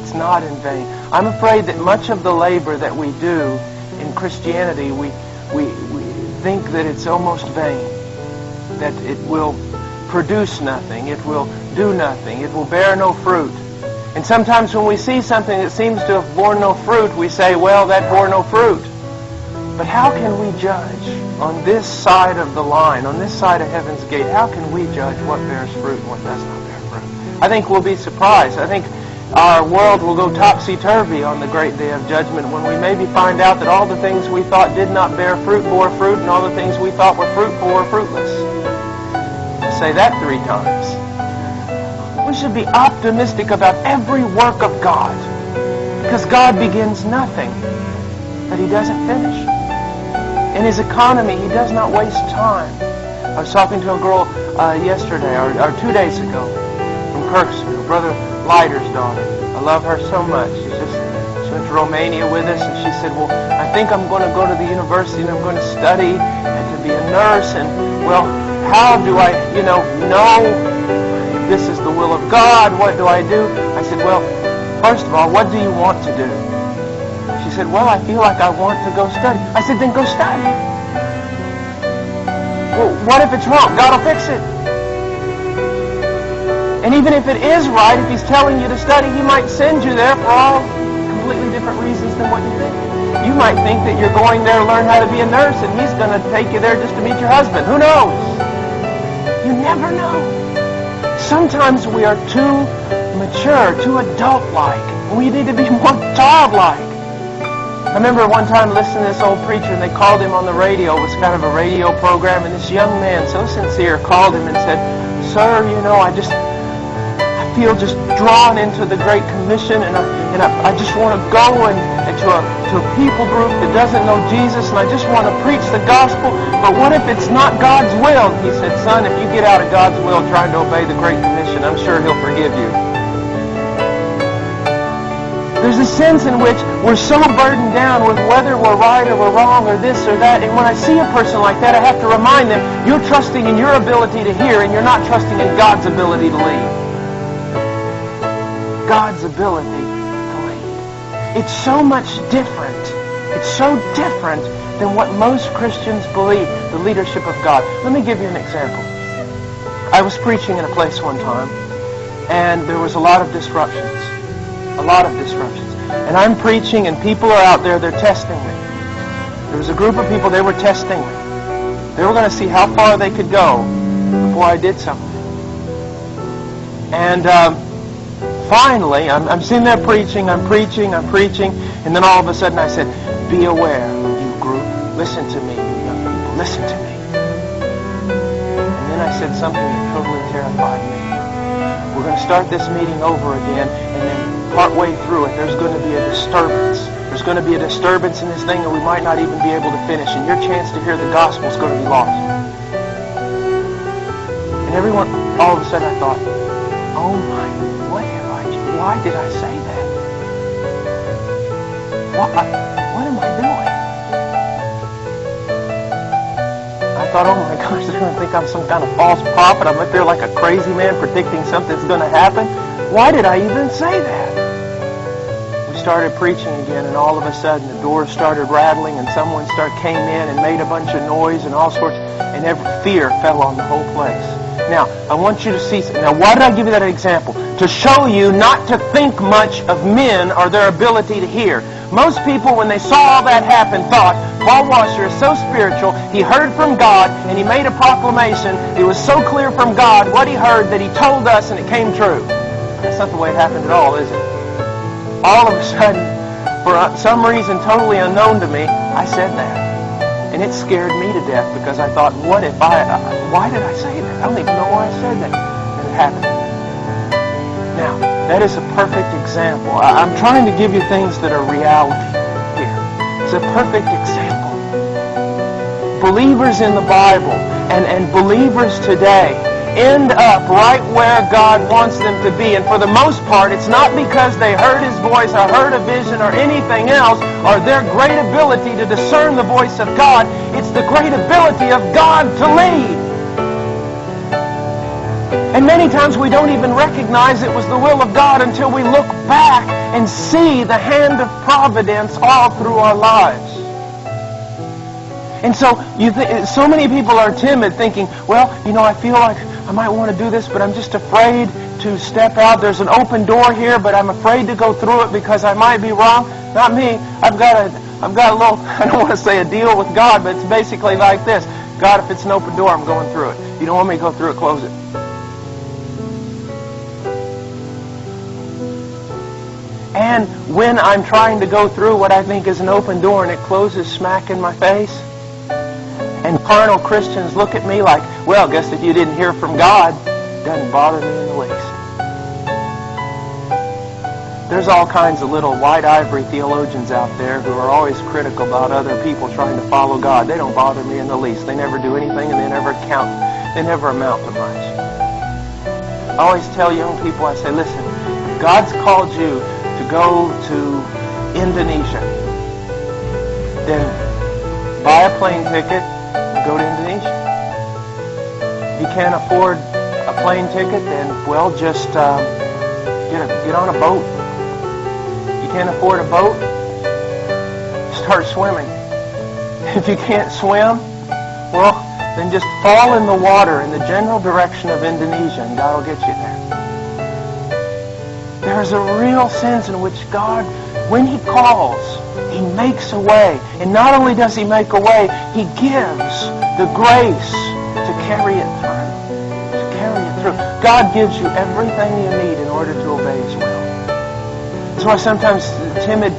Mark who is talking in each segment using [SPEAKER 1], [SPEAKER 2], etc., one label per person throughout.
[SPEAKER 1] it's not in vain. I'm afraid that much of the labor that we do in Christianity, we think that it's almost vain, that it will produce nothing, it will do nothing, it will bear no fruit. And sometimes when we see something that seems to have borne no fruit, we say, well, that bore no fruit. But how can we judge on this side of the line, on this side of heaven's gate? How can we judge what bears fruit and what does not bear fruit? I think we'll be surprised. I think our world will go topsy-turvy on the great day of judgment when we maybe find out that all the things we thought did not bear fruit bore fruit, and all the things we thought were fruitful were fruitless. Say that 3 times. We should be optimistic about every work of God, because God begins nothing that He doesn't finish. In His economy, He does not waste time. I was talking to a girl yesterday, or 2 days ago, from Kirksville, Brother Leiter's daughter. I love her so much. She went to Romania with us, and she said, well, I think I'm going to go to the university and I'm going to study and to be a nurse. And, well, how do I, know if this is the will of God? What do I do? I said, well, first of all, what do you want to do? She said, well, I feel like I want to go study. I said, then go study. Well, what if it's wrong? God will fix it. And even if it is right, if He's telling you to study, He might send you there for all completely different reasons than what you think. You might think that you're going there to learn how to be a nurse, and He's going to take you there just to meet your husband. Who knows? You never know. Sometimes we are too mature, too adult-like. We need to be more childlike. I remember one time listening to this old preacher, and they called him on the radio. It was kind of a radio program, and this young man, so sincere, called him and said, sir, I feel just drawn into the Great Commission, and I just want to go to a people group that doesn't know Jesus, and I just want to preach the gospel. But what if it's not God's will? He said, son, if you get out of God's will trying to obey the Great Commission, I'm sure He'll forgive you. There's a sense in which we're so burdened down with whether we're right or we're wrong or this or that. And when I see a person like that, I have to remind them, you're trusting in your ability to hear, and you're not trusting in God's ability to lead. God's ability to lead. It's so much different. It's so different than what most Christians believe, the leadership of God. Let me give you an example. I was preaching in a place one time, and there was a lot of disruptions. A lot of disruptions. And I'm preaching, and people are out there, they're testing me. There was a group of people, they were testing me. They were going to see how far they could go before I did something. And finally, I'm sitting there preaching, I'm preaching, and then all of a sudden I said, be aware, you group. Listen to me, you young people. Listen to me. And then I said something that totally terrified me. We're going to start this meeting over again, and then partway through it, there's going to be a disturbance. There's going to be a disturbance in this thing, and we might not even be able to finish, and your chance to hear the gospel is going to be lost. And everyone, all of a sudden I thought, oh my, why did I say that? What am I doing? I thought, oh my gosh, they're going to think I'm some kind of false prophet. I'm up there like a crazy man predicting something's going to happen. Why did I even say that? We started preaching again, and all of a sudden the doors started rattling, and someone came in and made a bunch of noise and all sorts, and fear fell on the whole place. Now, I want you to see. Now, why did I give you that example? To show you not to think much of men or their ability to hear. Most people, when they saw all that happen, thought, Paul Washer is so spiritual, he heard from God, and he made a proclamation. It was so clear from God what he heard that he told us, and it came true. That's not the way it happened at all, is it? All of a sudden, for some reason totally unknown to me, I said that. And it scared me to death, because I thought, why did I say that? I don't even know why I said that. And it happened. Now, that is a perfect example. I'm trying to give you things that are reality here. It's a perfect example. Believers in the Bible and believers today end up right where God wants them to be. And for the most part, it's not because they heard His voice or heard a vision or anything else, or their great ability to discern the voice of God. It's the great ability of God to lead. And many times we don't even recognize it was the will of God until we look back and see the hand of providence all through our lives. And so so many people are timid, thinking, well, I feel like I might want to do this, but I'm just afraid to step out. There's an open door here, but I'm afraid to go through it because I might be wrong. Not me. I've got a little, I don't want to say a deal with God, but it's basically like this. God, if it's an open door, I'm going through it. You don't want me to go through it, close it. And when I'm trying to go through what I think is an open door and it closes smack in my face, and carnal Christians look at me like, well, guess if you didn't hear from God, it doesn't bother me in the least. There's all kinds of little white ivory theologians out there who are always critical about other people trying to follow God. They don't bother me in the least. They never do anything and they never amount to much. I always tell young people, I say, listen, if God's called you to go to Indonesia, then buy a plane ticket and go to Indonesia. If you can't afford a plane ticket, then, well, just get on a boat. If you can't afford a boat, start swimming. If you can't swim, well, then just fall in the water in the general direction of Indonesia and God will get you there. There's a real sense in which God, when He calls, He makes a way. And not only does He make a way, He gives the grace to carry it through. To carry it through. God gives you everything you need in order to obey His will. That's why sometimes timid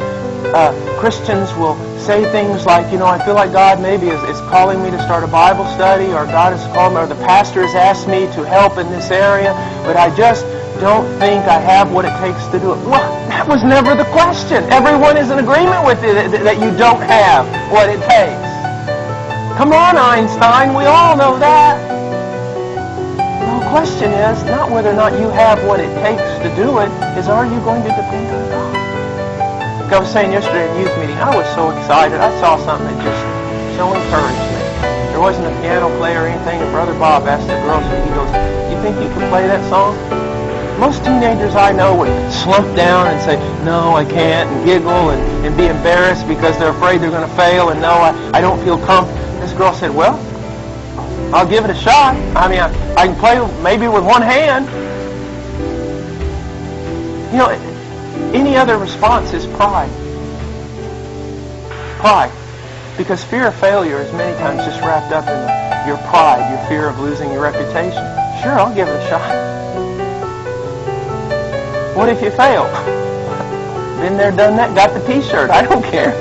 [SPEAKER 1] Christians will say things like, I feel like God maybe is calling me to start a Bible study, or God has called me, or the pastor has asked me to help in this area, but I just don't think I have what it takes to do it. Well, that was never the question. Everyone is in agreement with it that you don't have what it takes. Come on, Einstein, we all know that. The question is not whether or not you have what it takes to do it, is are you going to depend on God? Like I was saying yesterday in youth meeting, I was so excited. I saw something that just so encouraged me. There wasn't a piano player or anything, and Brother Bob asked the girls, he goes, you think you can play that song? Most teenagers I know would slump down and say, no, I can't, and giggle and be embarrassed because they're afraid they're going to fail, and no, I don't feel comfortable. This girl said, well, I'll give it a shot. I mean, I can play maybe with one hand. Any other response is pride. Pride. Because fear of failure is many times just wrapped up in your pride, your fear of losing your reputation. Sure, I'll give it a shot. What if you fail? Been there, done that, got the t-shirt. I don't care.